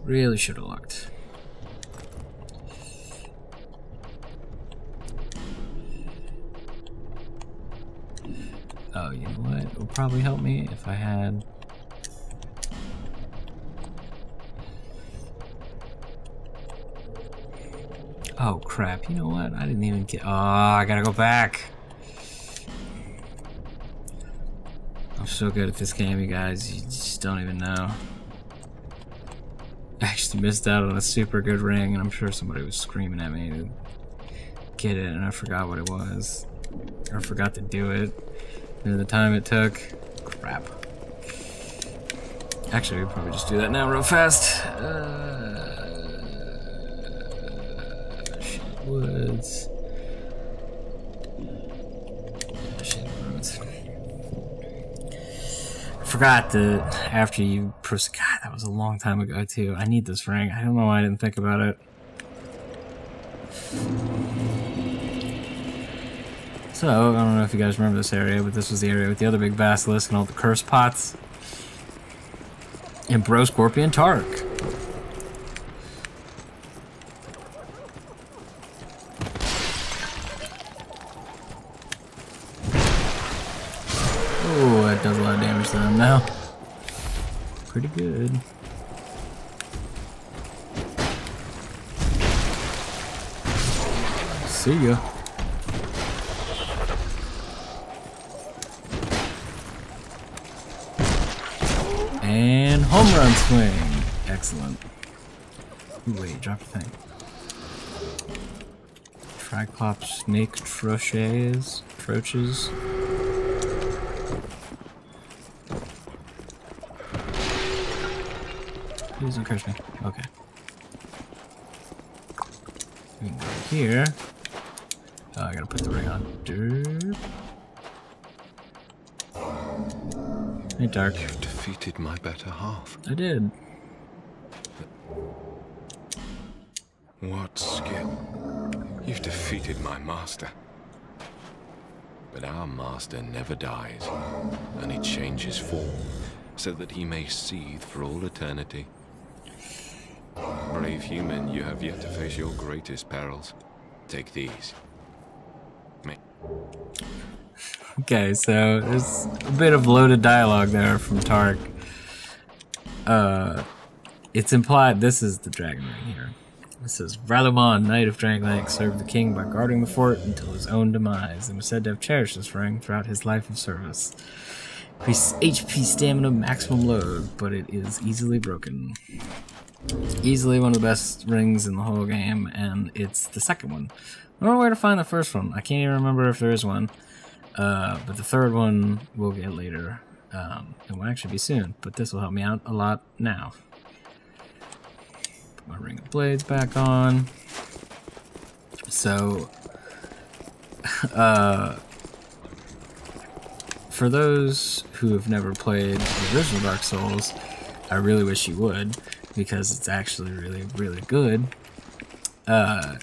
Really should have looked. Oh, you know what? It would probably help me if I had... Oh crap, you know what? I didn't even get... Oh, I gotta go back! I'm so good at this game, you guys. You just don't even know. I actually missed out on a super good ring, and I'm sure somebody was screaming at me to get it, and I forgot what it was. Or forgot to do it. And the time it took... Crap. Actually, we could probably just do that now real fast. Woods. I forgot that after you proceed. God, that was a long time ago too. I need this ring. I don't know why I didn't think about it. So, I don't know if you guys remember this area, but this was the area with the other big basilisk and all the curse pots. And Bro Scorpion Tark. Oh, that does a lot of damage to them now. Pretty good. See ya. And home run swing. Excellent. Ooh, wait, drop the thing. Triclops snake troches. Please don't curse me. Okay. We can go here. Oh, I gotta put the ring on. Derp. Hey, Dark. You defeated my better half. I did. What skill? You've defeated my master. But our master never dies, only changes form, so that he may seethe for all eternity. Brave human, you have yet to face your greatest perils. Take these. Okay, so there's a bit of loaded dialogue there from Tark. It's implied this is the dragon ring here. It says, Valuman, Knight of Drangleic, served the king by guarding the fort until his own demise, and was said to have cherished this ring throughout his life of service. Increased HP, stamina, maximum load, but it is easily broken. It's easily one of the best rings in the whole game, and it's the second one. I don't know where to find the first one. I can't even remember if there is one. But the third one we'll get later. It will actually be soon, but this will help me out a lot now. Put my ring of blades back on. So, for those who have never played the original Dark Souls, I really wish you would, because it's actually really, really good. There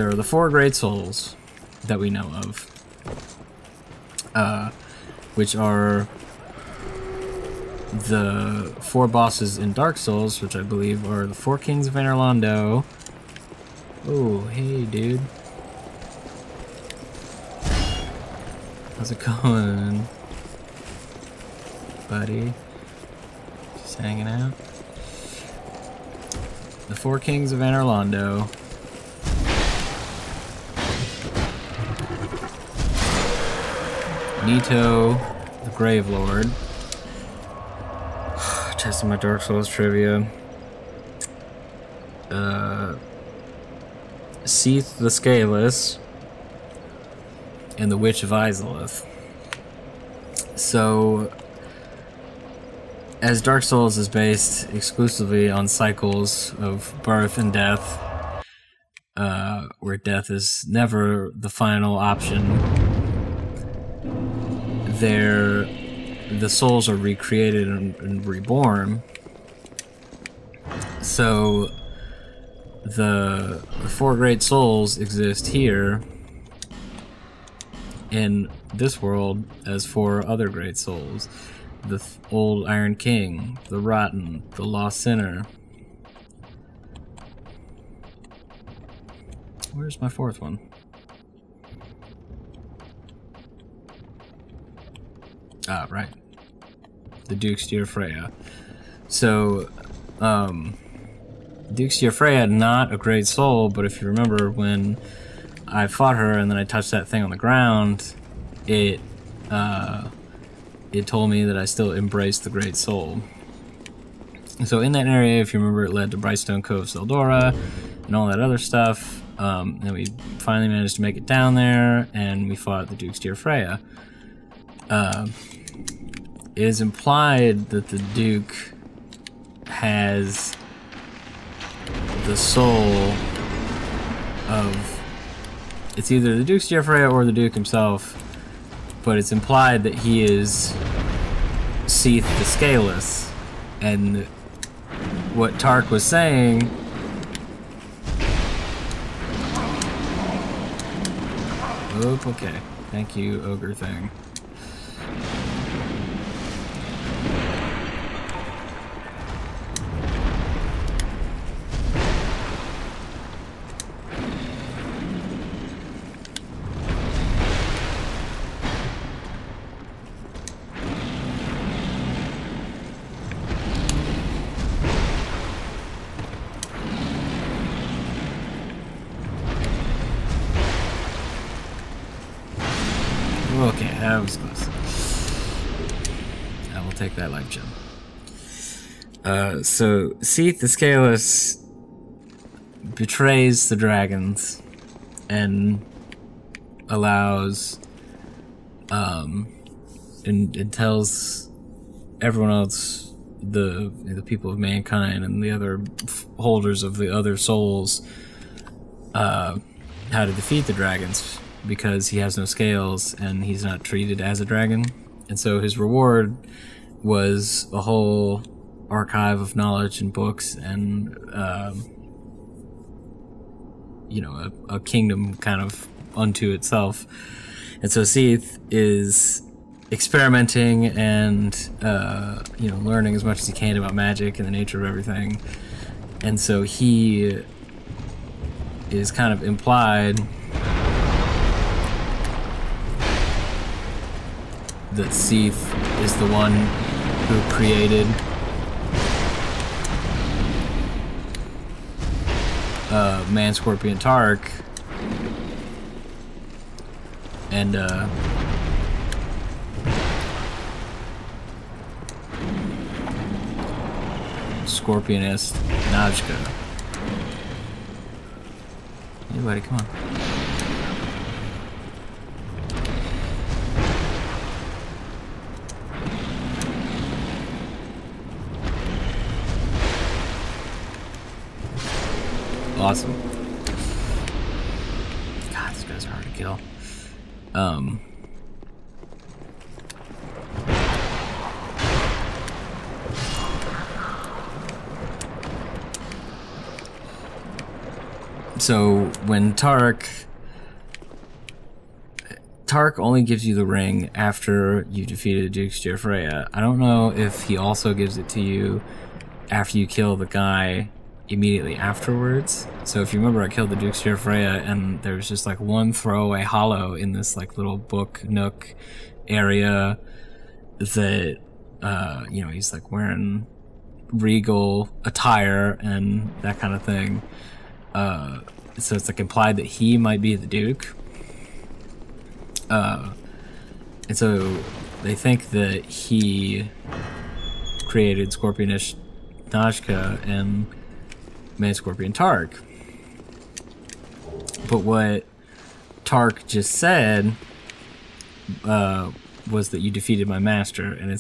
are the 4 great souls that we know of, which are the 4 bosses in Dark Souls, which I believe are the 4 Kings of Anorlando. Oh, hey, dude. How's it going, buddy? Just hanging out. The 4 Kings of Anorlando. Nito, the Grave Lord. Testing my Dark Souls trivia. Seath the Scaleless. And the Witch of Izalith. So, as Dark Souls is based exclusively on cycles of birth and death, where death is never the final option, the souls are recreated and reborn. So the 4 great souls exist here, in this world as 4 other great souls. The Old Iron King, the Rotten, the Lost Sinner. Where's my 4th one? Ah, right. The Duke's Dear Freya. So, Duke's Dear Freya, not a great soul, but if you remember when I fought her and then I touched that thing on the ground, it told me that I still embraced the great soul. So in that area, if you remember, it led to Brightstone Cove Seldora and all that other stuff. And we finally managed to make it down there, and we fought the Duke's Dear Freya. It is implied that the Duke has the soul of... It's either the Duke's Dear Freya or the Duke himself, but it's implied that he is Seath the Scaleless. And what Tark was saying... Oop, okay. Thank you, ogre thing. Okay, that was close. I will take that life gem. So Seath the Scaleless betrays the dragons and allows and tells everyone else, the people of mankind and the other holders of the other souls, how to defeat the dragons, because he has no scales and he's not treated as a dragon. And so his reward was a whole archive of knowledge and books and you know, a kingdom kind of unto itself. And so Seath is experimenting and you know, learning as much as he can about magic and the nature of everything. And so he is kind of implied that Seath is the one who created Man Scorpion Tark and Scorpionist Najka. Hey buddy, come on. Awesome. God, these guys are hard to kill. So when Tark only gives you the ring after you defeated Duke's Dear Freya. I don't know if he also gives it to you after you kill the guy immediately afterwards. So if you remember, I killed the Duke's Dear Freya and there was just like one throwaway hollow in this like little book nook area that you know, he's like wearing regal attire and that kind of thing. So it's like implied that he might be the Duke. And so they think that he created Scorpionish Najka and Man Scorpion Tark. But what Tark just said was that you defeated my master, and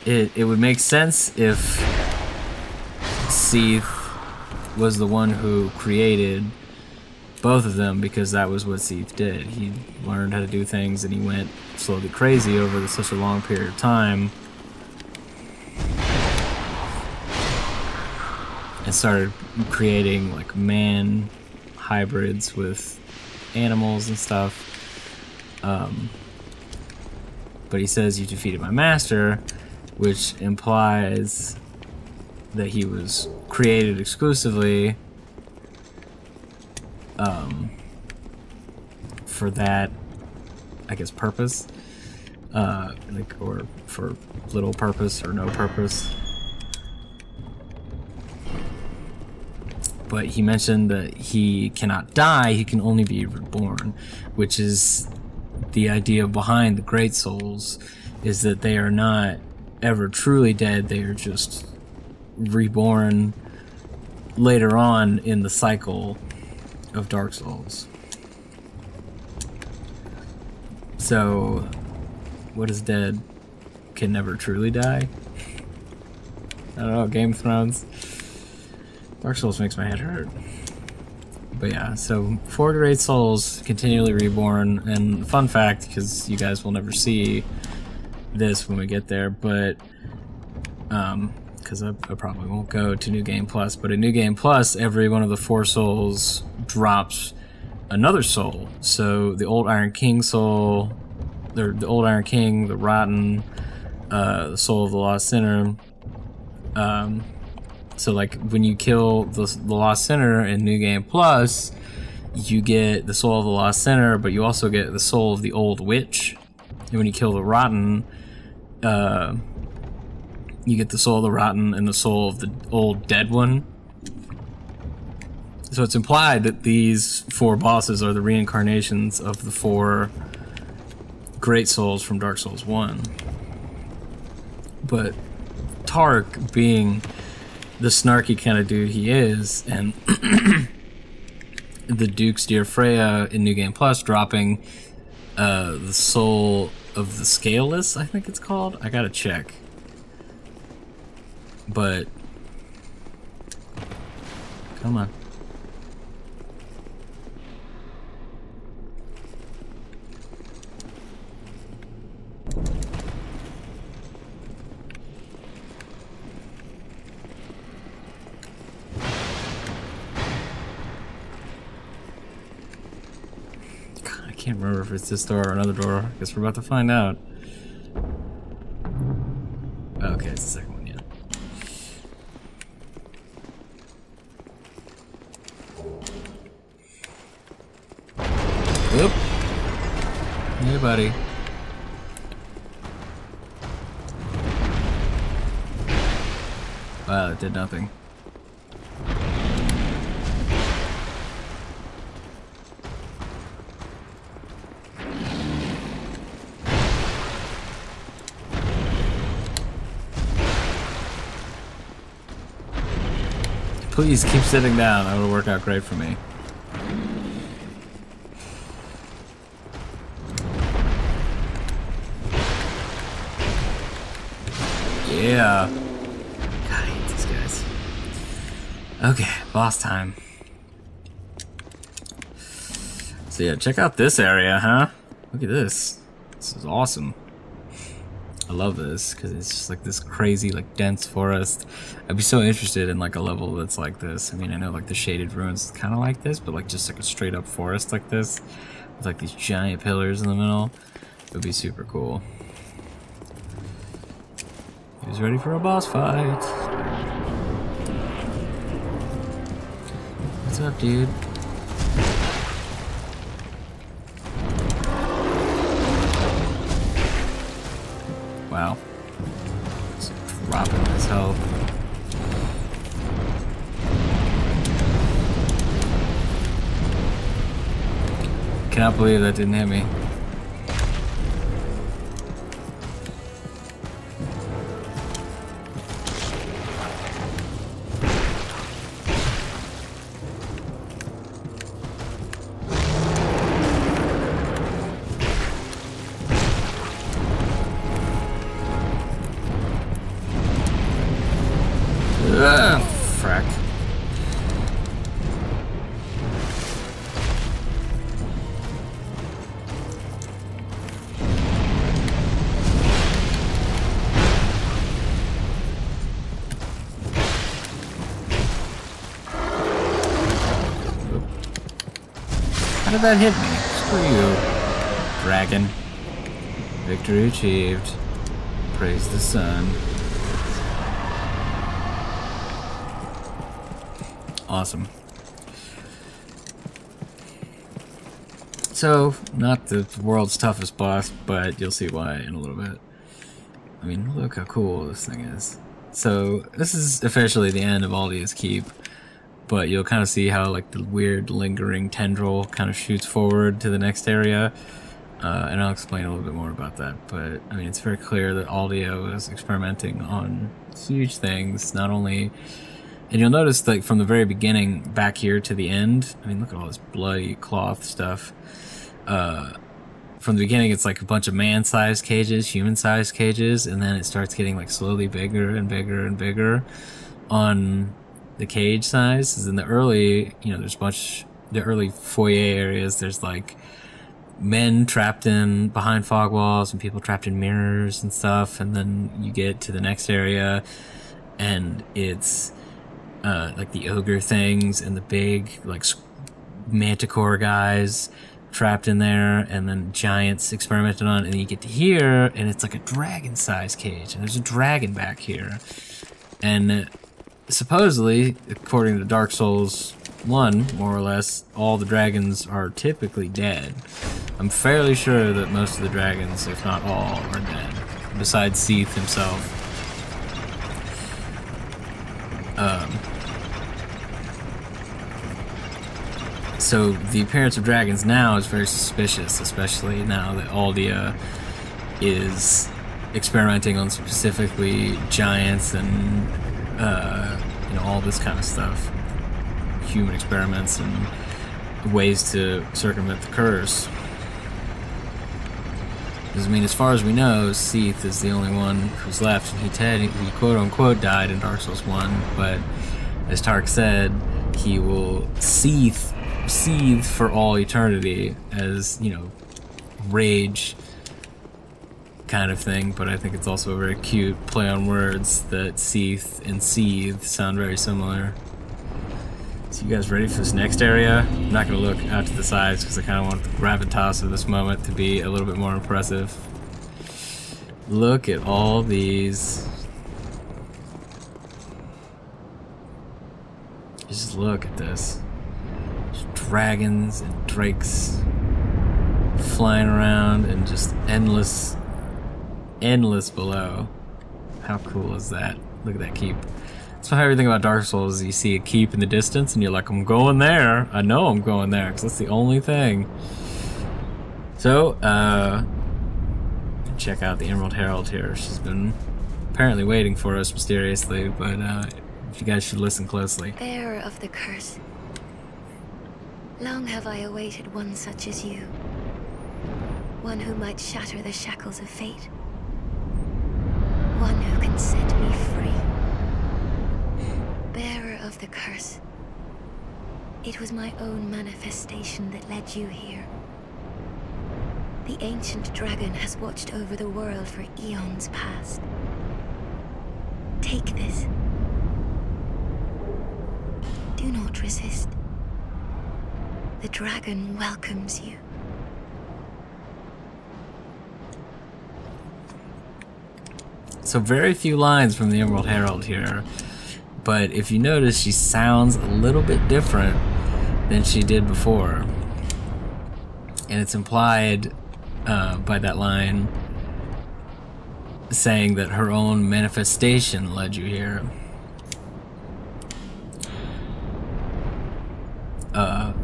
it would make sense if Seath was the one who created both of them, because that was what Seath did. He learned how to do things and he went slowly crazy over such a long period of time and started creating like man hybrids with animals and stuff. But he says you defeated my master, which implies that he was created exclusively for that, I guess, purpose, like, or for little purpose or no purpose. But he mentioned that he cannot die, he can only be reborn, which is the idea behind the Great Souls, is that they are not ever truly dead, they are just reborn later on in the cycle of Dark Souls. So, what is dead can never truly die? I don't know, Game of Thrones. Dark Souls makes my head hurt. But yeah, so 4 Great Souls continually reborn, and fun fact, because you guys will never see this when we get there, but because I probably won't go to New Game Plus, but in New Game Plus, every one of the 4 souls drops another soul. So the old Iron King soul, the old Iron King, the Rotten, the soul of the Lost Sinner. So like when you kill the Lost Sinner in New Game Plus, you get the soul of the Lost Sinner, but you also get the soul of the old witch. And when you kill the Rotten, you get the soul of the Rotten and the soul of the old dead one. So it's implied that these 4 bosses are the reincarnations of the 4 Great Souls from Dark Souls 1. But Tark, being the snarky kind of dude he is, and the Duke's Dear Freya in New Game Plus dropping the soul of the Scaleless, I think it's called. I gotta check. But come on. I can't remember if it's this door or another door. I guess we're about to find out. Okay, it's the second one, yeah. Oop. Hey, buddy. Wow, it did nothing. Please keep sitting down. That would work out great for me. Yeah. God, I hate these guys. Okay, boss time. So yeah, check out this area, huh? Look at this. This is awesome. I love this because it's just like this crazy, like, dense forest. I'd be so interested in like a level that's like this. I mean, I know like the Shaded Ruins is kind of like this, but like just like a straight up forest like this with like these giant pillars in the middle. It would be super cool. Who's ready for a boss fight? What's up, dude? Wow. Just dropping his health. Cannot believe that didn't hit me. Frack. did that hit me? Screw you, dragon. Victory achieved. Praise the sun. Awesome. So, not the world's toughest boss, but you'll see why in a little bit. I mean, look how cool this thing is. So, this is officially the end of Aldia's Keep, but you'll kind of see how like the weird lingering tendril kind of shoots forward to the next area, and I'll explain a little bit more about that. But, I mean, it's very clear that Aldia was experimenting on huge things, not only... And you'll notice, like, from the very beginning back here to the end, I mean, look at all this bloody cloth stuff. From the beginning, it's like a bunch of man-sized cages, human-sized cages, and then it starts getting, like, slowly bigger and bigger and bigger on the cage size. In the early, you know, there's a bunch, the early foyer areas, there's, like, men trapped in behind fog walls and people trapped in mirrors and stuff, and then you get to the next area, and it's... like the ogre things and the big, like, manticore guys trapped in there, and then giants experimented on, and then you get to here, and it's like a dragon-sized cage, and there's a dragon back here. And supposedly, according to Dark Souls 1, more or less, all the dragons are typically dead. I'm fairly sure that most of the dragons, if not all, are dead, besides Seath himself. So the appearance of dragons now is very suspicious, especially now that Aldia is experimenting on specifically giants and you know, all this kind of stuff, human experiments and ways to circumvent the curse. Because, I mean, as far as we know, Seath is the only one who's left, and he quote-unquote died in Dark Souls 1, but as Tark said, he will seethe for all eternity as, you know, rage kind of thing, but I think it's also a very cute play on words that seethe and seethe sound very similar. So you guys ready for this next area? I'm not going to look out to the sides because I kind of want the gravitas of this moment to be a little bit more impressive. Look at all these. Just look at this. Dragons and drakes flying around and just endless below. How cool is that? Look at that keep. That's my favorite thing about Dark Souls is you see a keep in the distance and you're like, I'm going there. I know I'm going there because that's the only thing. So, check out the Emerald Herald here. She's been apparently waiting for us mysteriously, but you guys should listen closely. Bearer of the curse. Long have I awaited one such as you. One who might shatter the shackles of fate. One who can set me free. Bearer of the curse. It was my own manifestation that led you here. The ancient dragon has watched over the world for eons past. Take this. Do not resist. The dragon welcomes you. So very few lines from the Emerald Herald here, but if you notice, she sounds a little bit different than she did before. And it's implied by that line saying that her own manifestation led you here.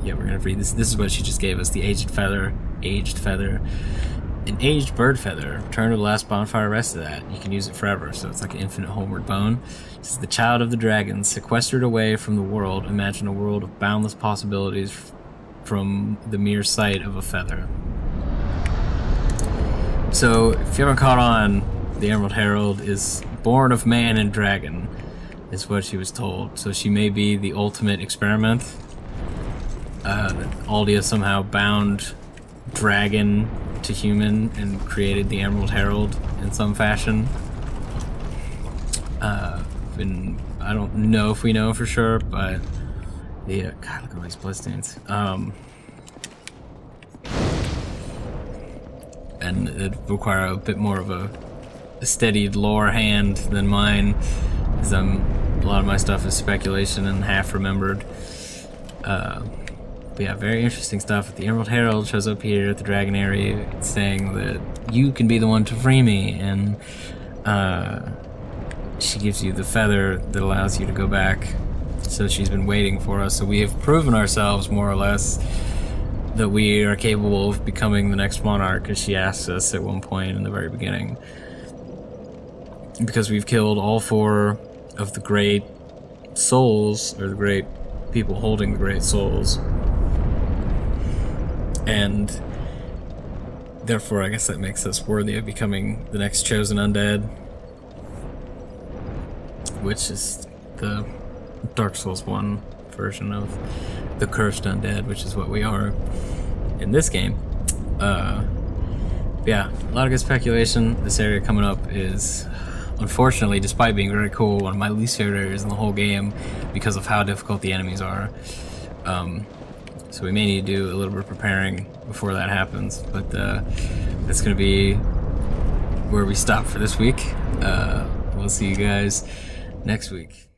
Yeah, we're gonna read this. This is what she just gave us. The aged feather. An aged bird feather. Return to the last bonfire, rest of that. You can use it forever, so it's like an infinite homeward bone. This is the child of the dragons, sequestered away from the world. Imagine a world of boundless possibilities from the mere sight of a feather. So, if you haven't caught on, the Emerald Herald is born of man and dragon, is what she was told. So she may be the ultimate experiment. Aldia somehow bound dragon to human and created the Emerald Herald in some fashion. And I don't know if we know for sure, but yeah, God, look at all these bloodstains. and it require a bit more of a steadied lore hand than mine, because a lot of my stuff is speculation and half remembered. But yeah, very interesting stuff. The Emerald Herald shows up here at the Dragon area saying that you can be the one to free me, and she gives you the feather that allows you to go back. So she's been waiting for us. So we have proven ourselves, more or less, that we are capable of becoming the next monarch, as she asked us at one point in the very beginning. Because we've killed all 4 of the great souls, or the great people holding the great souls. And therefore, I guess that makes us worthy of becoming the next chosen undead, which is the Dark Souls 1 version of the cursed undead, which is what we are in this game. Yeah, a lot of good speculation. This area coming up is, unfortunately, despite being very cool, one of my least favorite areas in the whole game because of how difficult the enemies are. So we may need to do a little bit of preparing before that happens, but that's going to be where we stop for this week. We'll see you guys next week.